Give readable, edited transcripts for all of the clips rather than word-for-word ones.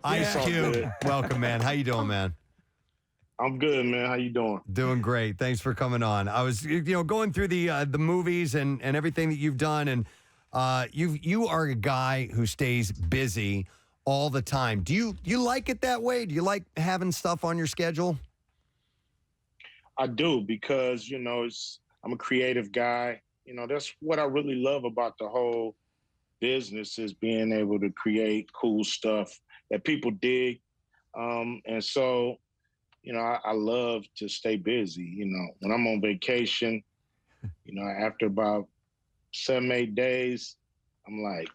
Ice Cube, welcome, man. How you doing, man? I'm good, man. How you doing? Doing great. Thanks for coming on. I was, going through the movies and everything that you've done, and you are a guy who stays busy all the time. Do you like it that way? Do you like having stuff on your schedule? I do because I'm a creative guy. That's what I really love about the whole business is being able to create cool stuff that people dig. And so, I love to stay busy. When I'm on vacation, after about 7-8 days, I'm like,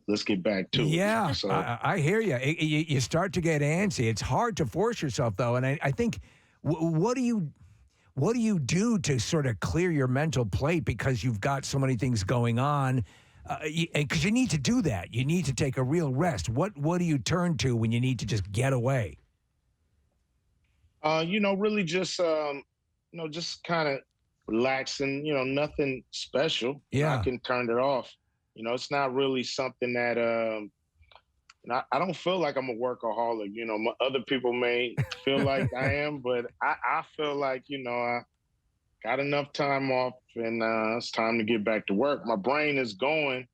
let's get back to it. Yeah, So I hear you. You start to get antsy. It's hard to force yourself, though. And I think, what do you do to sort of clear your mental plate because you've got so many things going on? Because you need to do that. You need to take a real rest. What do you turn to when you need to just get away? really just just kind of relaxing, nothing special. Yeah. I can turn it off. It's not really something that I don't feel like I'm a workaholic. Other people may feel like I am, but I feel like, I got enough time off and it's time to get back to work. My brain is going.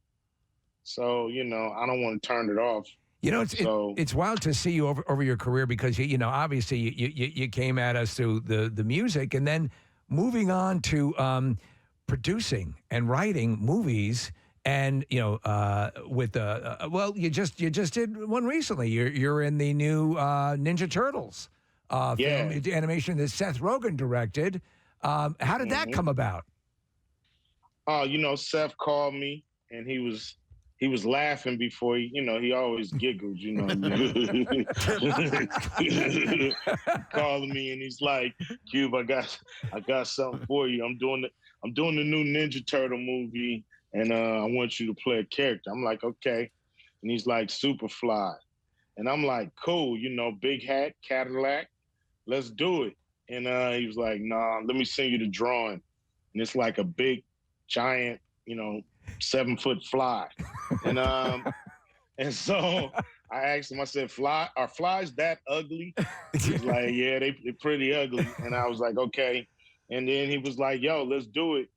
So, I don't want to turn it off. It's wild to see you over your career because, obviously you came at us through the music and then moving on to producing and writing movies. And with you just did one recently. You're in the new Ninja Turtles film animation that Seth Rogen directed. How did that come about? Seth called me and he was laughing before he always giggles, calling me and he's like, Cube, I got something for you. I'm doing the new Ninja Turtle movie. And I want you to play a character. I'm like, okay. And he's like, Superfly. And I'm like, cool, big hat, Cadillac, let's do it. And he was like, nah, let me send you the drawing. And it's like a big, giant, 7-foot fly. And so I asked him, I said, are flies that ugly? He's like, yeah, they're pretty ugly. And I was like, okay. And then he was like, yo, let's do it.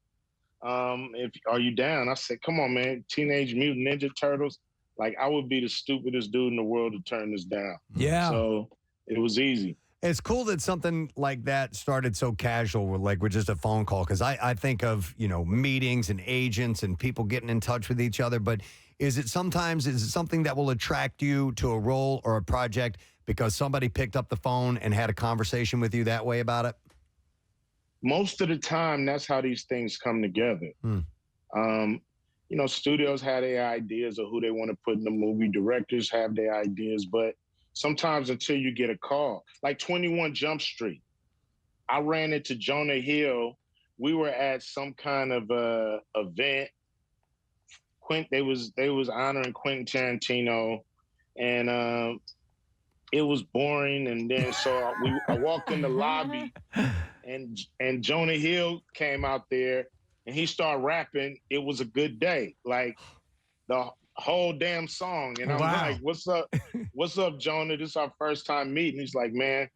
Are you down? I said, come on, man. Teenage Mutant Ninja Turtles. Like, I would be the stupidest dude in the world to turn this down. Yeah. So it was easy. It's cool that something like that started so casual, with just a phone call. Because I think of meetings and agents and people getting in touch with each other. But is it something that will attract you to a role or a project because somebody picked up the phone and had a conversation with you that way about it? Most of the time, that's how these things come together. Studios have their ideas of who they want to put in the movie. Directors have their ideas, but sometimes until you get a call, like 21 Jump Street, I ran into Jonah Hill. We were at some kind of event. They was honoring Quentin Tarantino, and it was boring. And then so I walked in the lobby. And Jonah Hill came out there and he started rapping. It was a good day, like the whole damn song. And I'm like, what's up, Jonah? This is our first time meeting. He's like, man,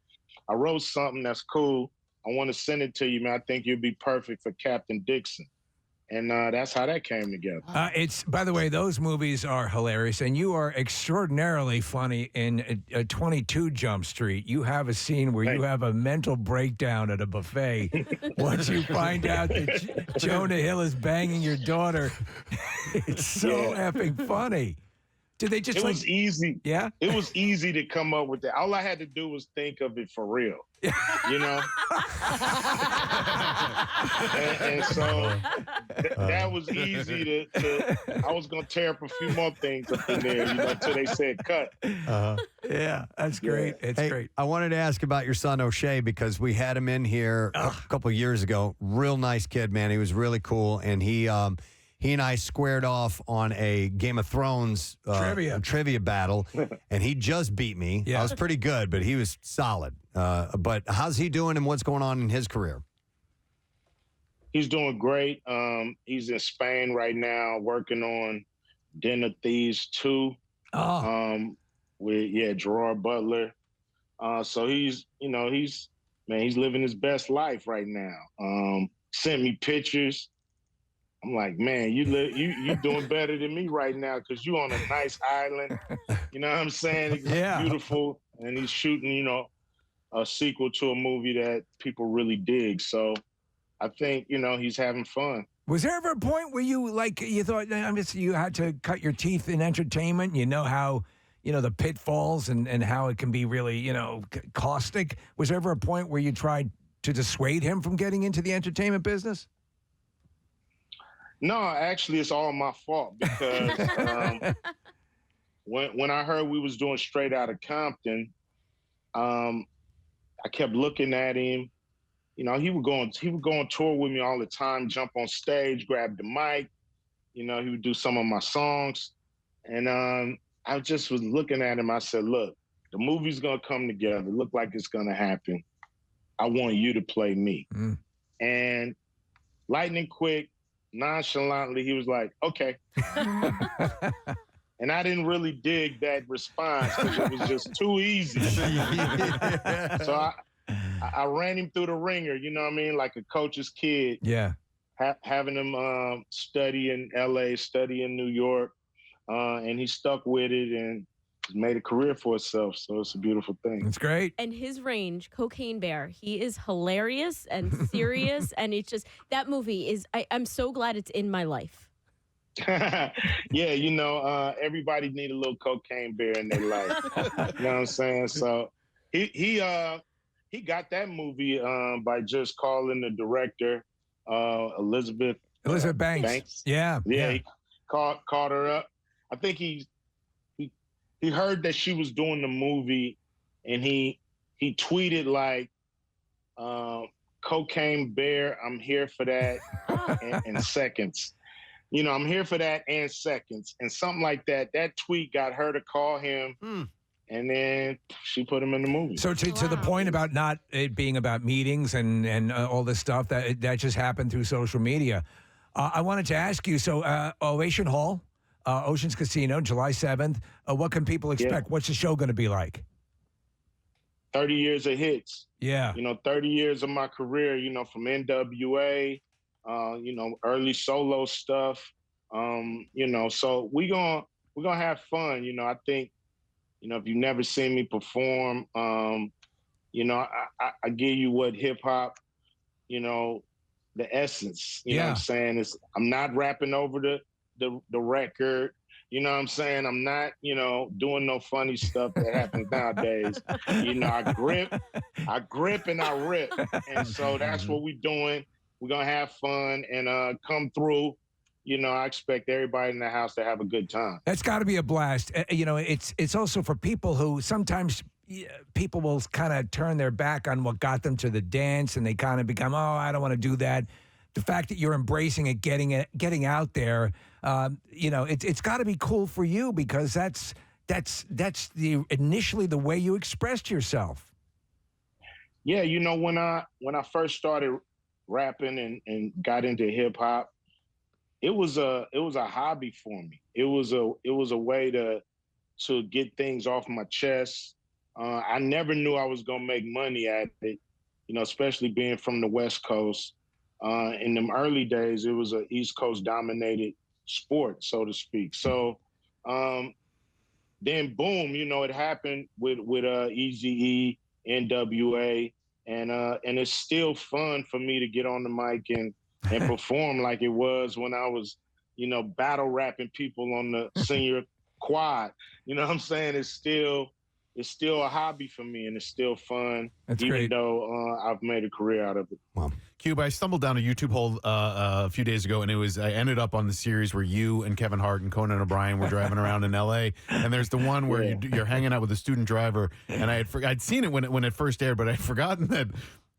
I wrote something that's cool. I want to send it to you, man. I think you'd be perfect for Captain Dixon. And that's how that came together. By the way, those movies are hilarious, and you are extraordinarily funny in 22 Jump Street. You have a scene where you have a mental breakdown at a buffet once you find out that Jonah Hill is banging your daughter. It's so effing funny. Did they just? It was easy. Yeah, it was easy to come up with that. All I had to do was think of it for real. and so that was easy to I was gonna tear up a few more things up in there, until they said cut. Yeah, that's great. It's great. I wanted to ask about your son O'Shea because we had him in here a couple of years ago. Real nice kid, man. He was really cool, and he and I squared off on a Game of Thrones trivia battle, and he just beat me. Yeah. I was pretty good, but he was solid. But how's he doing, and what's going on in his career? He's doing great. He's in Spain right now working on Den of Thieves 2. with Gerard Butler. So he's living his best life right now. Sent me pictures. I'm like, man, you doing better than me right now because you on a nice island. You know what I'm saying? It's beautiful, and he's shooting, a sequel to a movie that people really dig. So I think he's having fun. Was there ever a point where you thought you had to cut your teeth in entertainment? You know how the pitfalls and how it can be really caustic. Was there ever a point where you tried to dissuade him from getting into the entertainment business? No, actually, it's all my fault because when I heard we was doing Straight Outta Compton, I kept looking at him. He would go on tour with me all the time, jump on stage, grab the mic. He would do some of my songs, and I just was looking at him. I said, "Look, the movie's gonna come together. Look like it's gonna happen. I want you to play me." And lightning quick, nonchalantly, he was like, "Okay." And I didn't really dig that response because it was just too easy. So I ran him through the ringer, you know what I mean? Like a coach's kid. Yeah. Having him study in LA, study in New York. And he stuck with it and made a career for himself. So it's a beautiful thing. It's great. And his range, Cocaine Bear, he is hilarious and serious. And it's just, that movie is, I'm so glad it's in my life. Yeah, everybody need a little Cocaine Bear in their life. You know what I'm saying? So he got that movie by just calling the director, Elizabeth Banks. Yeah. He called her up. I think he heard that she was doing the movie, and he tweeted like, "Cocaine Bear, I'm here for that in seconds." I'm here for that and seconds, and something like that. That tweet got her to call him. And then she put him in the movie. So to the point about not it being about meetings and all this stuff, that just happened through social media. I wanted to ask you, so Ovation Hall, Oceans Casino, July 7th. What can people expect? What's the show going to be like? 30 years of hits. Yeah. 30 years of my career, from NWA, early solo stuff. So we're gonna have fun. I think, if you've never seen me perform, I give you what hip hop, the essence. You know what I'm saying? I'm not rapping over the record. You know what I'm saying? I'm not, doing no funny stuff that happens nowadays. I grip and I rip. And so that's what we're doing. We're gonna have fun and come through. I expect everybody in the house to have a good time. That's got to be a blast. It's also for people who sometimes people will kind of turn their back on what got them to the dance, and they kind of become, I don't want to do that. The fact that you're embracing it, getting out there, it's got to be cool for you because that's initially the way you expressed yourself. Yeah, when I first started rapping and got into hip hop, it was a hobby for me. It was a way to get things off my chest. I never knew I was gonna make money at it, especially being from the West Coast. In them early days, it was an East Coast dominated sport, so to speak. So then boom, it happened with Eazy-E, NWA, and it's still fun for me to get on the mic and perform like it was when I was, battle rapping people on the senior quad. You know what I'm saying? It's still a hobby for me, and it's still fun. That's even great. Though I've made a career out of it. Wow. Cube, I stumbled down a YouTube hole a few days ago, and I ended up on the series where you and Kevin Hart and Conan O'Brien were driving around in L.A. And there's the one where you're hanging out with a student driver, and I'd seen it when it first aired, but I'd forgotten that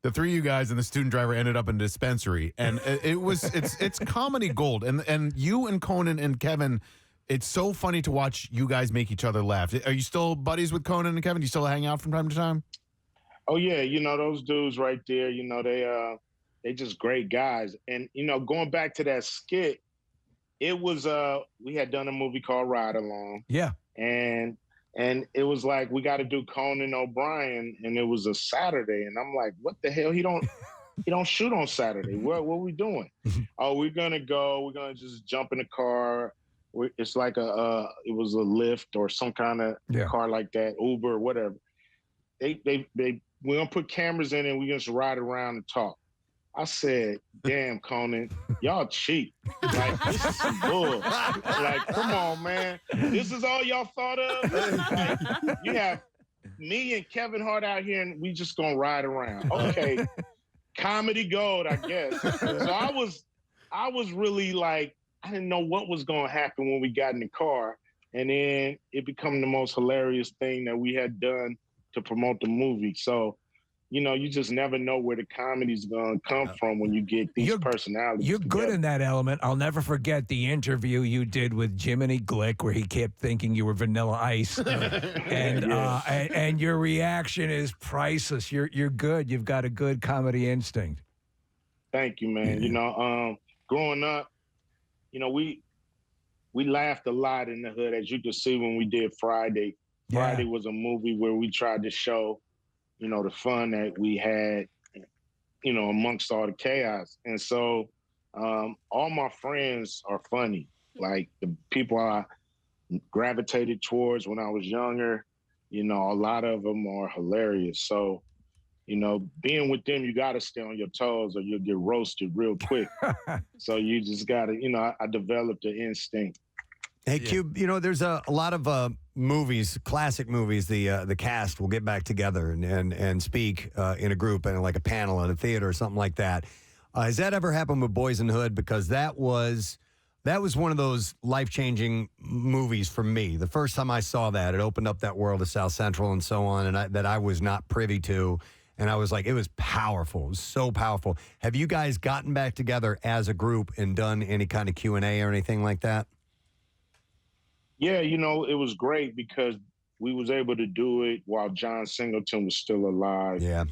the three of you guys and the student driver ended up in a dispensary, and it's comedy gold. And you and Conan and Kevin, it's so funny to watch you guys make each other laugh. Are you still buddies with Conan and Kevin? Do you still hang out from time to time? Oh yeah, those dudes right there. They just great guys. And going back to that skit, it was we had done a movie called Ride Along. Yeah. And And it was like, we got to do Conan O'Brien, and it was a Saturday, and I'm like, what the hell? He don't shoot on Saturday. What are we doing? Oh, we're gonna just jump in the car. It's like it was a Lyft or some kind of car like that, Uber, whatever. We're gonna put cameras in and we just ride around and talk. I said, damn, Conan, y'all cheap. Like, this is some bull. Like, come on, man. This is all y'all thought of? Like, you have me and Kevin Hart out here and we just gonna ride around. Okay. Comedy gold, I guess. So I was really like, I didn't know what was gonna happen when we got in the car. And then it became the most hilarious thing that we had done to promote the movie. So, you know, you just never know where the comedy's going to come from when you get these personalities. You're together. good in that element. I'll never forget the interview you did with Jiminy Glick where he kept thinking you were Vanilla Ice. And your reaction is priceless. You're good. You've got a good comedy instinct. Thank you, man. You know, growing up, you know, we laughed a lot in the hood, as you can see when we did Friday. Friday was a movie where we tried to show, you know, the fun that we had, you know, amongst all the chaos. And so all my friends are funny. Like the people I gravitated towards when I was younger, you know, a lot of them are hilarious. So, you know, being with them, you got to stay on your toes or you'll get roasted real quick. So you just got to, you know, I developed an instinct. Hey, Cube, you know, there's a lot of movies, classic movies, the cast will get back together and speak in a group and like a panel at a theater or something like that. Has that ever happened with Boyz n Hood? Because that was one of those life-changing movies for me. The first time I saw that, it opened up that world of South Central and so on, and that I was not privy to. And I was like, it was powerful. It was so powerful. Have you guys gotten back together as a group and done any kind of Q&A or anything like that? Yeah, you know, it was great because we was able to do it while John Singleton was still alive. Yeah.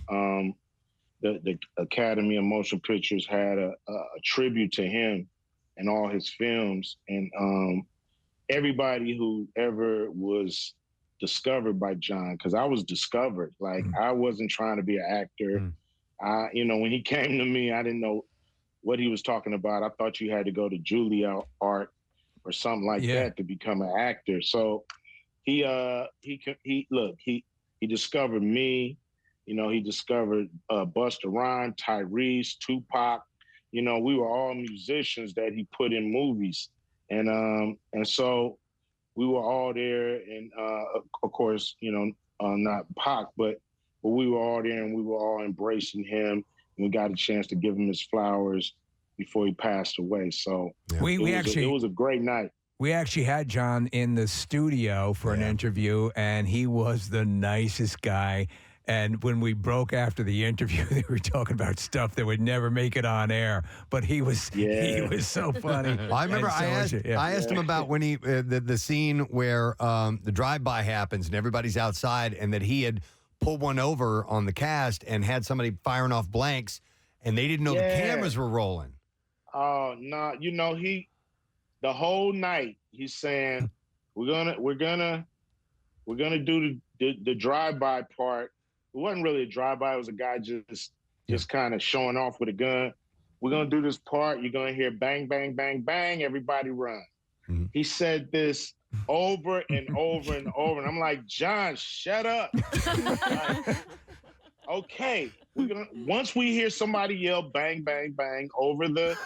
The Academy of Motion Pictures had a tribute to him and all his films. And everybody who ever was discovered by John, because I was discovered. Like, I wasn't trying to be an actor. You know, when he came to me, I didn't know what he was talking about. I thought you had to go to Juilliard art or something like that to become an actor. So he discovered me. You know, he discovered Busta Rhymes, Tyrese, Tupac. You know, we were all musicians that he put in movies, and so we were all there. And of course, you know, not Pac, but we were all there, and we were all embracing him. And we got a chance to give him his flowers before he passed away. So it was a great night. We actually had John in the studio for an interview, and he was the nicest guy. And when we broke after the interview, they were talking about stuff that would never make it on air. But he was so funny. Well, I remember I asked him about when he the scene where the drive-by happens and everybody's outside, and that he had pulled one over on the cast and had somebody firing off blanks, and they didn't know the cameras were rolling. Oh no! You know, the whole night he's saying we're gonna do the drive-by part. It wasn't really a drive-by. It was a guy just kind of showing off with a gun. We're gonna do this part. You're gonna hear bang, bang, bang, bang. Everybody run. Mm-hmm. He said this over and over and over, and I'm like, John, shut up. Like, okay. Once we hear somebody yell bang, bang, bang over the,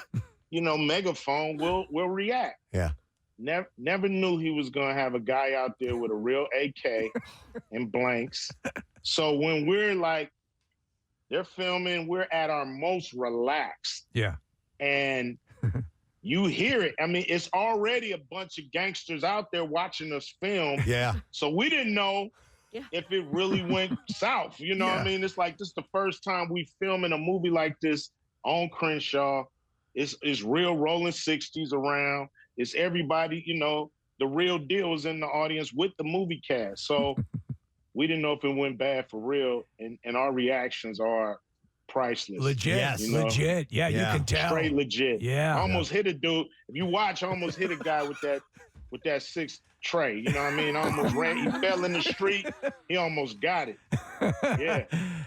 you know, megaphone, we'll react. Yeah. Never knew he was gonna have a guy out there with a real AK and blanks. So when we're like, they're filming, we're at our most relaxed. Yeah. And you hear it. I mean, it's already a bunch of gangsters out there watching us film. Yeah. So we didn't know if it really went south. You know what I mean? It's like, this is the first time we filming a movie like this on Crenshaw. It's real rolling 60s around. It's everybody, you know, the real deal is in the audience with the movie cast. So we didn't know if it went bad for real. And our reactions are priceless. Legit. Yes. You know? Legit. Yeah, you can tell. Straight legit. Yeah. I almost hit a dude. If you watch, I almost hit a guy with with that 6 tray. You know what I mean? I almost ran. He fell in the street. He almost got it. Yeah.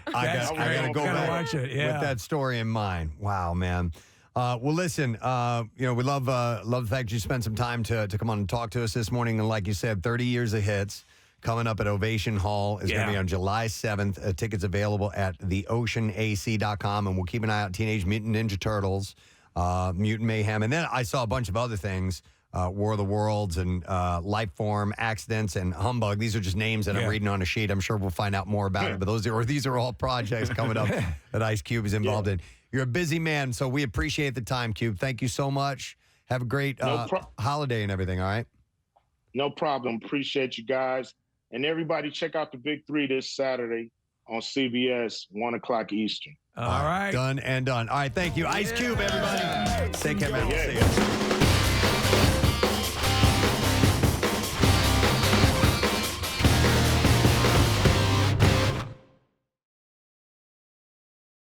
I got to go back watch it. Yeah. with that story in mind. Wow, man. Well, listen, we love the fact you spent some time to come on and talk to us this morning. And like you said, 30 years of hits coming up at Ovation Hall is going to be on July 7th. Tickets available at theoceanac.com. And we'll keep an eye out. Teenage Mutant Ninja Turtles, Mutant Mayhem. And then I saw a bunch of other things. War of the Worlds and Lifeform, Accidents, and Humbug. These are just names that I'm reading on a sheet. I'm sure we'll find out more about it. But these are all projects coming up that Ice Cube is involved in. You're a busy man, so we appreciate the time, Cube. Thank you so much. Have a great holiday and everything, all right? No problem. Appreciate you guys. And everybody check out the Big Three this Saturday on CBS, 1 o'clock Eastern. All right. Done and done. All right, thank you. Ice Cube, everybody. Take care, man. We'll see you.